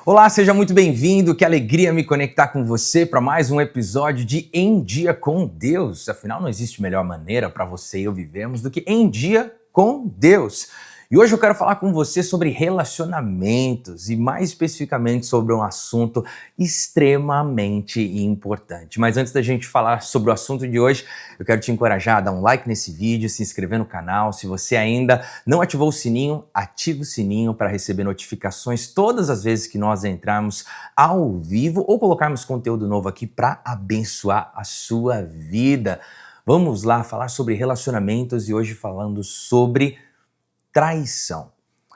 Olá, seja muito bem-vindo, que alegria me conectar com você para mais um episódio de Em Dia com Deus. Afinal, não existe melhor maneira para você e eu vivermos do que em dia com Deus. E hoje eu quero falar com você sobre relacionamentos e mais especificamente sobre um assunto extremamente importante. Mas antes da gente falar sobre o assunto de hoje, eu quero te encorajar a dar um like nesse vídeo, se inscrever no canal. Se você ainda não ativou o sininho, ative o sininho para receber notificações todas as vezes que nós entrarmos ao vivo ou colocarmos conteúdo novo aqui para abençoar a sua vida. Vamos lá falar sobre relacionamentos e hoje falando sobre traição.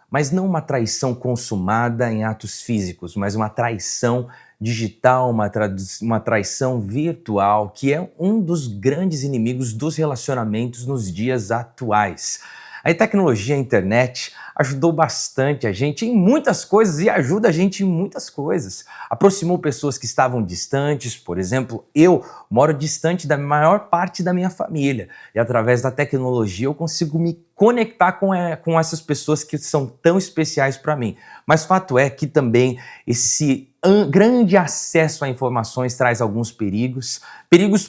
Mas não uma traição consumada em atos físicos, mas uma traição digital, uma traição virtual, que é um dos grandes inimigos dos relacionamentos nos dias atuais. A tecnologia, a internet, ajudou bastante a gente em muitas coisas e ajuda a gente em muitas coisas. Aproximou pessoas que estavam distantes, por exemplo, eu moro distante da maior parte da minha família e através da tecnologia eu consigo me conectar com essas pessoas que são tão especiais para mim. Mas fato é que também esse grande acesso a informações traz alguns perigos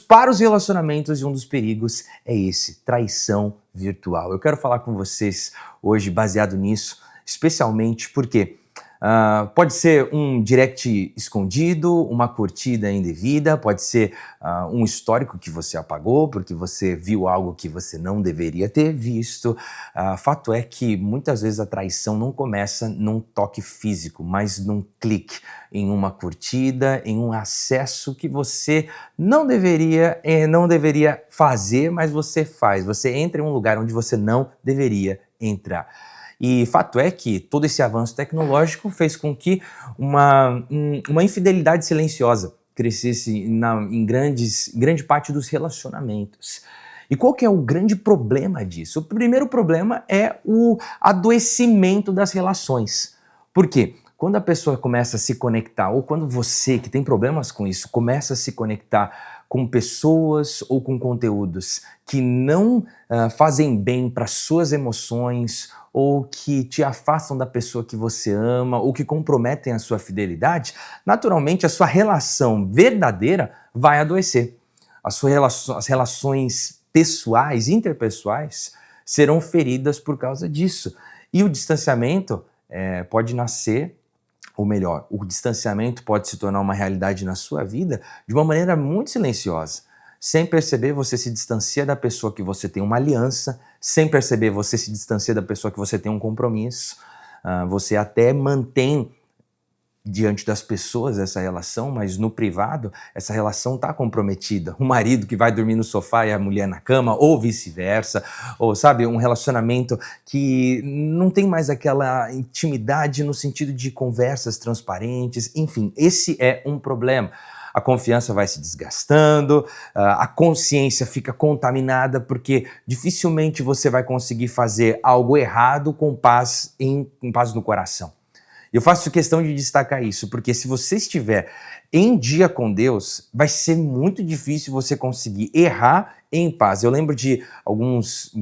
para os relacionamentos e um dos perigos é esse, traição virtual. Eu quero falar com vocês hoje baseado nisso, especialmente porque pode ser um direct escondido, uma curtida indevida, pode ser um histórico que você apagou porque você viu algo que você não deveria ter visto. Fato é que muitas vezes a traição não começa num toque físico, mas num clique, em uma curtida, em um acesso que você não deveria fazer, mas você faz. Você entra em um lugar onde você não deveria entrar. E fato é que todo esse avanço tecnológico fez com que uma infidelidade silenciosa crescesse em grande parte dos relacionamentos. E qual que é o grande problema disso? O primeiro problema é o adoecimento das relações. Por quê? Quando a pessoa começa a se conectar, ou quando você, que tem problemas com isso, começa a se conectar com pessoas ou com conteúdos que não fazem bem para suas emoções, ou que te afastam da pessoa que você ama, ou que comprometem a sua fidelidade, naturalmente a sua relação verdadeira vai adoecer. As relações pessoais, interpessoais, serão feridas por causa disso. E o distanciamento pode nascer, ou melhor, o distanciamento pode se tornar uma realidade na sua vida de uma maneira muito silenciosa. Sem perceber, você se distancia da pessoa que você tem uma aliança, sem perceber, você se distancia da pessoa que você tem um compromisso, você até mantém diante das pessoas essa relação, mas no privado essa relação está comprometida. O marido que vai dormir no sofá e a mulher na cama, ou vice-versa, ou sabe, um relacionamento que não tem mais aquela intimidade no sentido de conversas transparentes, enfim, esse é um problema. A confiança vai se desgastando, a consciência fica contaminada porque dificilmente você vai conseguir fazer algo errado com paz no coração. Eu faço questão de destacar isso, porque se você estiver em dia com Deus, vai ser muito difícil você conseguir errar em paz. Eu lembro de alguns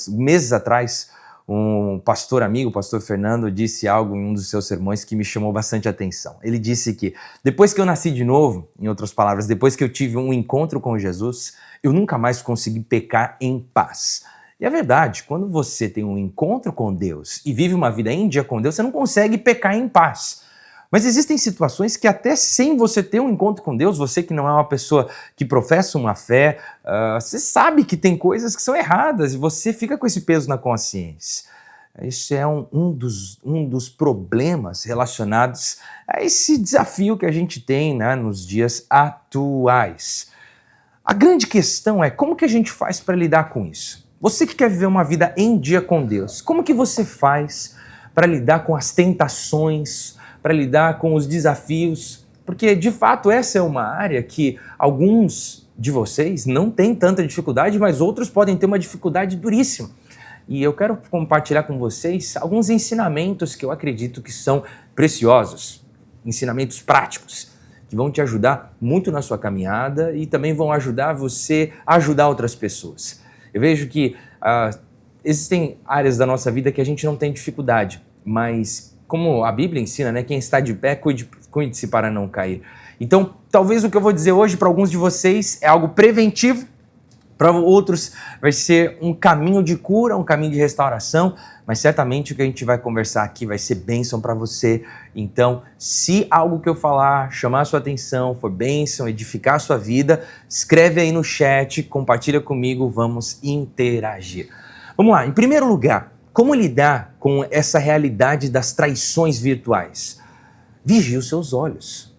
meses atrás, um pastor amigo, o pastor Fernando, disse algo em um dos seus sermões que me chamou bastante atenção. Ele disse que depois que eu nasci de novo, em outras palavras, depois que eu tive um encontro com Jesus, eu nunca mais consegui pecar em paz. E é verdade, quando você tem um encontro com Deus e vive uma vida em dia com Deus, você não consegue pecar em paz. Mas existem situações que até sem você ter um encontro com Deus, você que não é uma pessoa que professa uma fé, você sabe que tem coisas que são erradas e você fica com esse peso na consciência. Esse é um dos problemas relacionados a esse desafio que a gente tem, né, nos dias atuais. A grande questão é como que a gente faz para lidar com isso? Você que quer viver uma vida em dia com Deus, como que você faz para lidar com as tentações, para lidar com os desafios? Porque, de fato, essa é uma área que alguns de vocês não têm tanta dificuldade, mas outros podem ter uma dificuldade duríssima. E eu quero compartilhar com vocês alguns ensinamentos que eu acredito que são preciosos, ensinamentos práticos, que vão te ajudar muito na sua caminhada e também vão ajudar você a ajudar outras pessoas. Eu vejo que existem áreas da nossa vida que a gente não tem dificuldade, mas como a Bíblia ensina, né? Quem está de pé, cuide-se para não cair. Então, talvez o que eu vou dizer hoje para alguns de vocês é algo preventivo, para outros vai ser um caminho de cura, um caminho de restauração, mas certamente o que a gente vai conversar aqui vai ser bênção para você. Então, se algo que eu falar chamar a sua atenção, for bênção, edificar a sua vida, escreve aí no chat, compartilha comigo, vamos interagir. Vamos lá, em primeiro lugar, como lidar com essa realidade das traições virtuais? Vigie os seus olhos.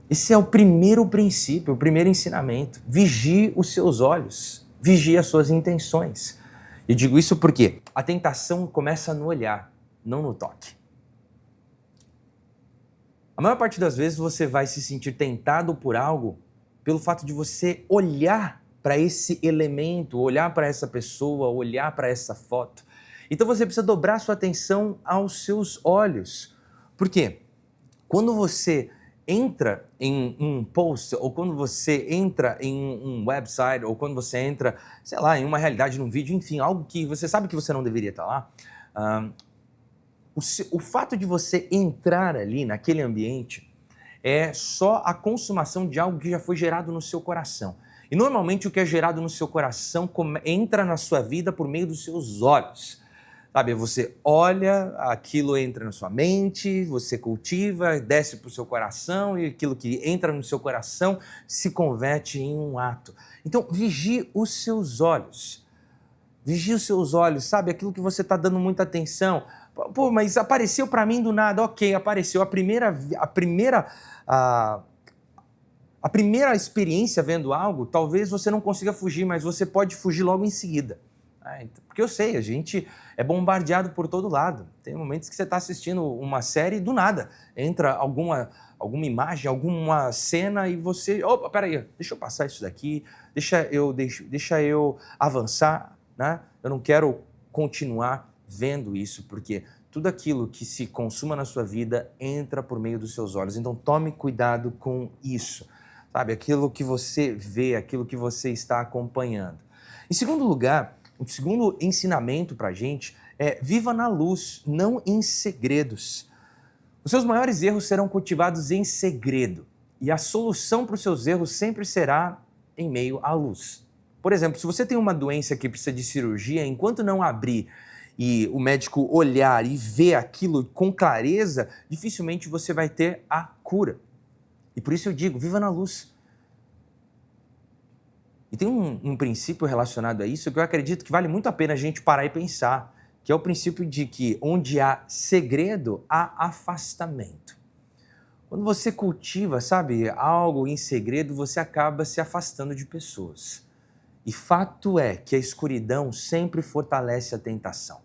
Esse é o primeiro princípio, o primeiro ensinamento. Vigie os seus olhos, vigie as suas intenções. Eu digo isso porque a tentação começa no olhar, não no toque. A maior parte das vezes você vai se sentir tentado por algo pelo fato de você olhar para esse elemento, olhar para essa pessoa, olhar para essa foto. Então você precisa dobrar sua atenção aos seus olhos. Por quê? Quando você entra em um post, ou quando você entra em um website, ou quando você entra, sei lá, em uma realidade, num vídeo, enfim, algo que você sabe que você não deveria estar lá, o fato de você entrar ali naquele ambiente é só a consumação de algo que já foi gerado no seu coração. E normalmente o que é gerado no seu coração entra na sua vida por meio dos seus olhos. Sabe, você olha, aquilo entra na sua mente, você cultiva, desce para o seu coração e aquilo que entra no seu coração se converte em um ato. Então, vigie os seus olhos. Vigie os seus olhos, sabe? Aquilo que você está dando muita atenção. Pô, mas apareceu para mim do nada. Ok, apareceu. A primeira experiência vendo algo, talvez você não consiga fugir, mas você pode fugir logo em seguida. Porque eu sei, a gente é bombardeado por todo lado. Tem momentos que você está assistindo uma série e do nada entra alguma imagem, alguma cena e você... Opa, peraí, deixa eu passar isso daqui, deixa eu avançar, né? Eu não quero continuar vendo isso, porque tudo aquilo que se consuma na sua vida entra por meio dos seus olhos. Então tome cuidado com isso, sabe? Aquilo que você vê, aquilo que você está acompanhando. Em segundo lugar, o segundo ensinamento para a gente é: viva na luz, não em segredos. Os seus maiores erros serão cultivados em segredo e a solução para os seus erros sempre será em meio à luz. Por exemplo, se você tem uma doença que precisa de cirurgia, enquanto não abrir e o médico olhar e ver aquilo com clareza, dificilmente você vai ter a cura. E por isso eu digo, viva na luz. E tem um princípio relacionado a isso que eu acredito que vale muito a pena a gente parar e pensar, que é o princípio de que onde há segredo, há afastamento. Quando você cultiva, sabe, algo em segredo, você acaba se afastando de pessoas. E fato é que a escuridão sempre fortalece a tentação.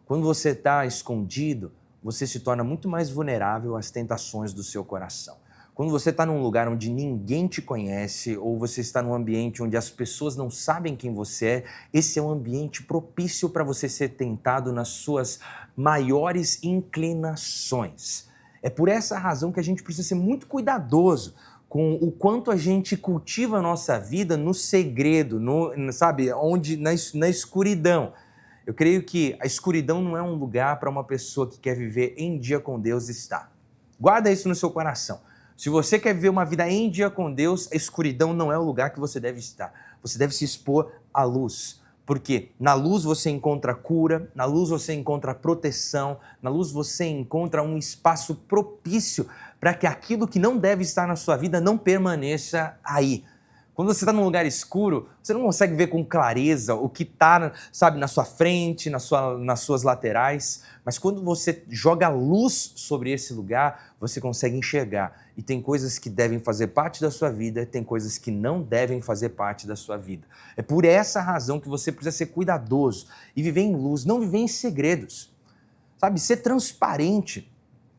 Quando você está escondido, você se torna muito mais vulnerável às tentações do seu coração. Quando você está num lugar onde ninguém te conhece ou você está num ambiente onde as pessoas não sabem quem você é, esse é um ambiente propício para você ser tentado nas suas maiores inclinações. É por essa razão que a gente precisa ser muito cuidadoso com o quanto a gente cultiva a nossa vida no segredo, sabe, onde na escuridão. Eu creio que a escuridão não é um lugar para uma pessoa que quer viver em dia com Deus estar. Guarda isso no seu coração. Se você quer viver uma vida em dia com Deus, a escuridão não é o lugar que você deve estar. Você deve se expor à luz. Porque na luz você encontra cura, na luz você encontra proteção, na luz você encontra um espaço propício para que aquilo que não deve estar na sua vida não permaneça aí. Quando você está num lugar escuro, você não consegue ver com clareza o que está, sabe, na sua frente, nas suas laterais. Mas quando você joga luz sobre esse lugar, você consegue enxergar. E tem coisas que devem fazer parte da sua vida, tem coisas que não devem fazer parte da sua vida. É por essa razão que você precisa ser cuidadoso e viver em luz, não viver em segredos. Sabe, ser transparente.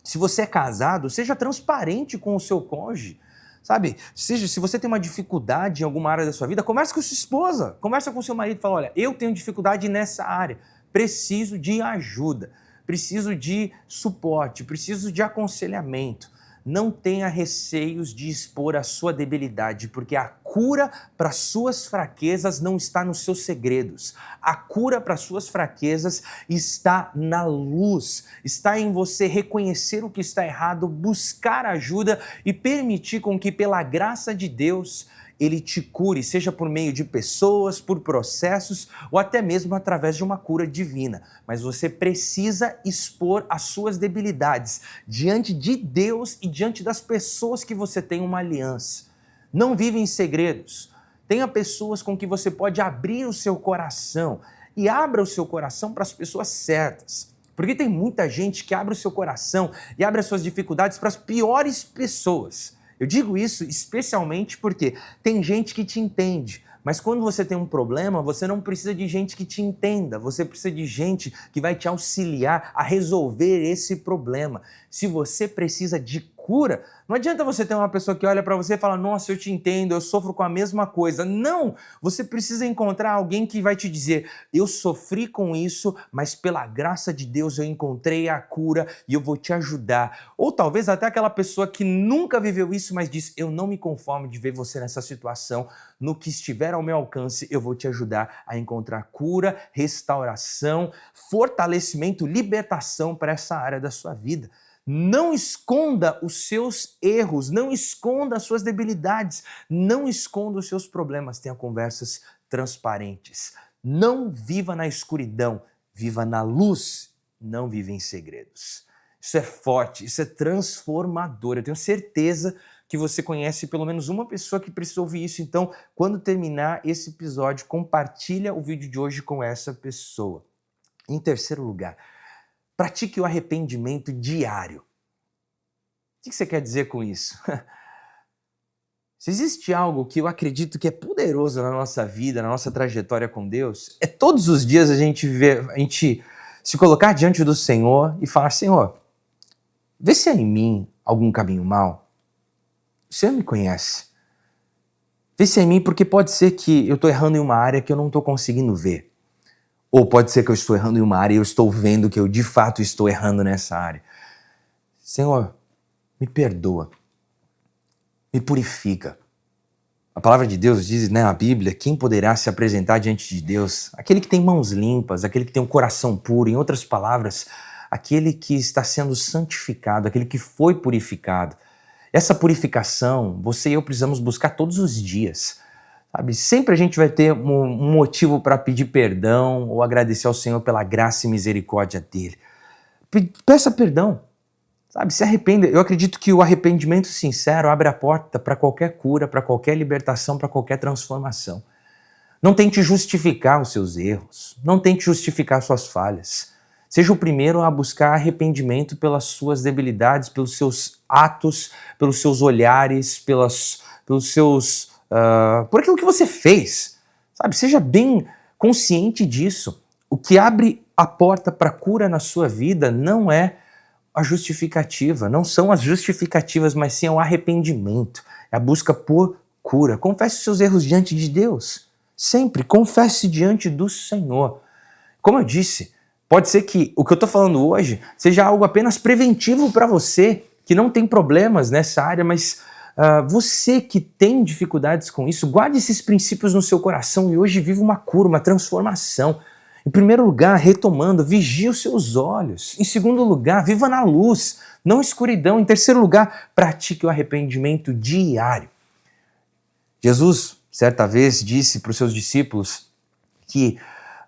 Se você é casado, seja transparente com o seu cônjuge. Sabe, se você tem uma dificuldade em alguma área da sua vida, conversa com sua esposa, conversa com seu marido e fala: olha, eu tenho dificuldade nessa área, preciso de ajuda, preciso de suporte, preciso de aconselhamento. não tenha receios de expor a sua debilidade, porque a cura para suas fraquezas não está nos seus segredos. A cura para suas fraquezas está na luz, está em você reconhecer o que está errado, buscar ajuda e permitir com que, pela graça de Deus, Ele te cure, seja por meio de pessoas, por processos ou até mesmo através de uma cura divina. Mas você precisa expor as suas debilidades diante de Deus e diante das pessoas que você tem uma aliança. Não vive em segredos. Tenha pessoas com que você pode abrir o seu coração e abra o seu coração para as pessoas certas. Porque tem muita gente que abre o seu coração e abre as suas dificuldades para as piores pessoas. Eu digo isso especialmente porque tem gente que te entende, mas quando você tem um problema, você não precisa de gente que te entenda, você precisa de gente que vai te auxiliar a resolver esse problema. Se você precisa de cura, não adianta você ter uma pessoa que olha para você e fala, nossa, eu te entendo, eu sofro com a mesma coisa. Não! Você precisa encontrar alguém que vai te dizer, eu sofri com isso, mas pela graça de Deus eu encontrei a cura e eu vou te ajudar. Ou talvez até aquela pessoa que nunca viveu isso, mas diz, eu não me conformo de ver você nessa situação, no que estiver ao meu alcance, eu vou te ajudar a encontrar cura, restauração, fortalecimento, libertação para essa área da sua vida. Não esconda os seus erros, não esconda as suas debilidades, não esconda os seus problemas, tenha conversas transparentes. Não viva na escuridão, viva na luz, não viva em segredos. Isso é forte, isso é transformador. Eu tenho certeza que você conhece pelo menos uma pessoa que precisa ouvir isso. Então, quando terminar esse episódio, compartilha o vídeo de hoje com essa pessoa. Em terceiro lugar, pratique o arrependimento diário. O que você quer dizer com isso? Se existe algo que eu acredito que é poderoso na nossa vida, na nossa trajetória com Deus, é todos os dias a gente se colocar diante do Senhor e falar, Senhor, vê se há em mim algum caminho mau. O Senhor me conhece. Vê se há em mim, porque pode ser que eu estou errando em uma área que eu não estou conseguindo ver. Ou pode ser que eu estou errando em uma área e eu estou vendo que eu de fato estou errando nessa área. Senhor, me perdoa. Me purifica. A palavra de Deus diz, na Bíblia, quem poderá se apresentar diante de Deus? Aquele que tem mãos limpas, aquele que tem um coração puro, em outras palavras, aquele que está sendo santificado, aquele que foi purificado. Essa purificação, você e eu precisamos buscar todos os dias. Sabe? Sempre a gente vai ter um motivo para pedir perdão ou agradecer ao Senhor pela graça e misericórdia dele. Peça perdão. Sabe, se arrependa. Eu acredito que o arrependimento sincero abre a porta para qualquer cura, para qualquer libertação, para qualquer transformação. Não tente justificar os seus erros. Não tente justificar suas falhas. Seja o primeiro a buscar arrependimento pelas suas debilidades, pelos seus atos, pelos seus olhares, por aquilo que você fez. Sabe, seja bem consciente disso. O que abre a porta para cura na sua vida não é a justificativa, não são as justificativas, mas sim o arrependimento, é a busca por cura. Confesse os seus erros diante de Deus, sempre confesse diante do Senhor. Como eu disse, pode ser que o que eu estou falando hoje seja algo apenas preventivo para você, que não tem problemas nessa área, mas você que tem dificuldades com isso, guarde esses princípios no seu coração e hoje viva uma cura, uma transformação. Em primeiro lugar, retomando, vigie os seus olhos. Em segundo lugar, viva na luz, não escuridão. Em terceiro lugar, pratique o arrependimento diário. Jesus, certa vez, disse para os seus discípulos que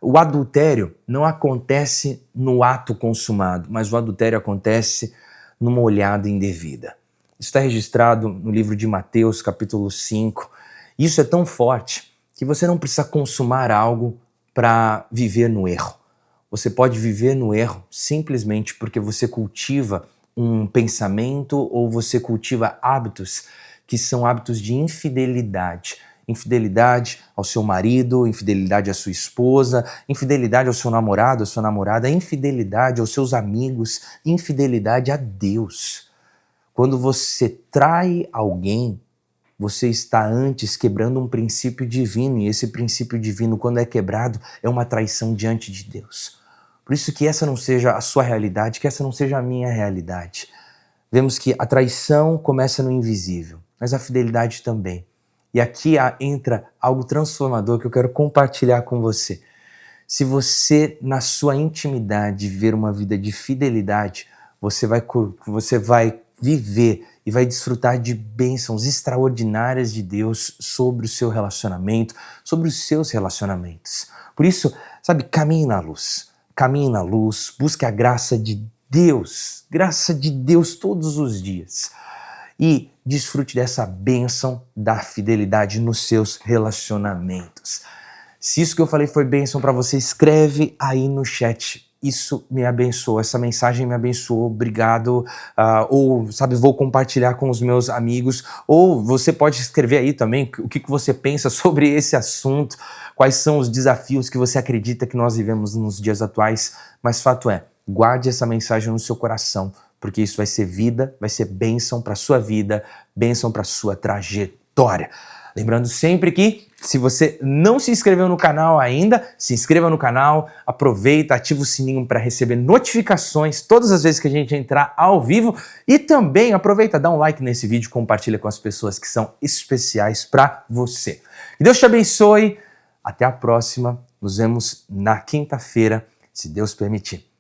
o adultério não acontece no ato consumado, mas o adultério acontece numa olhada indevida. Isso está registrado no livro de Mateus, capítulo 5. Isso é tão forte que você não precisa consumar algo para viver no erro. Você pode viver no erro simplesmente porque você cultiva um pensamento ou você cultiva hábitos que são hábitos de infidelidade. Infidelidade ao seu marido, infidelidade à sua esposa, infidelidade ao seu namorado, à sua namorada, infidelidade aos seus amigos, infidelidade a Deus. Quando você trai alguém, você está antes quebrando um princípio divino, e esse princípio divino, quando é quebrado, é uma traição diante de Deus. Por isso que essa não seja a sua realidade, que essa não seja a minha realidade. vemos que a traição começa no invisível, mas a fidelidade também. E aqui entra algo transformador que eu quero compartilhar com você. Se você, na sua intimidade, viver uma vida de fidelidade, você vai viver e vai desfrutar de bênçãos extraordinárias de Deus sobre o seu relacionamento, sobre os seus relacionamentos. Por isso, sabe, caminhe na luz, busque a graça de Deus todos os dias. E desfrute dessa bênção da fidelidade nos seus relacionamentos. Se isso que eu falei foi bênção para você, escreve aí no chat. Isso me abençoou, essa mensagem me abençoou, obrigado. Ou, sabe, vou compartilhar com os meus amigos. Ou você pode escrever aí também o que você pensa sobre esse assunto, quais são os desafios que você acredita que nós vivemos nos dias atuais. Mas fato é, guarde essa mensagem no seu coração, porque isso vai ser vida, vai ser bênção para a sua vida, bênção para a sua trajetória. Lembrando sempre que, se você não se inscreveu no canal ainda, se inscreva no canal, aproveita, ativa o sininho para receber notificações todas as vezes que a gente entrar ao vivo e também aproveita, dá um like nesse vídeo, compartilha com as pessoas que são especiais para você. Que Deus te abençoe, até a próxima, nos vemos na quinta-feira, se Deus permitir.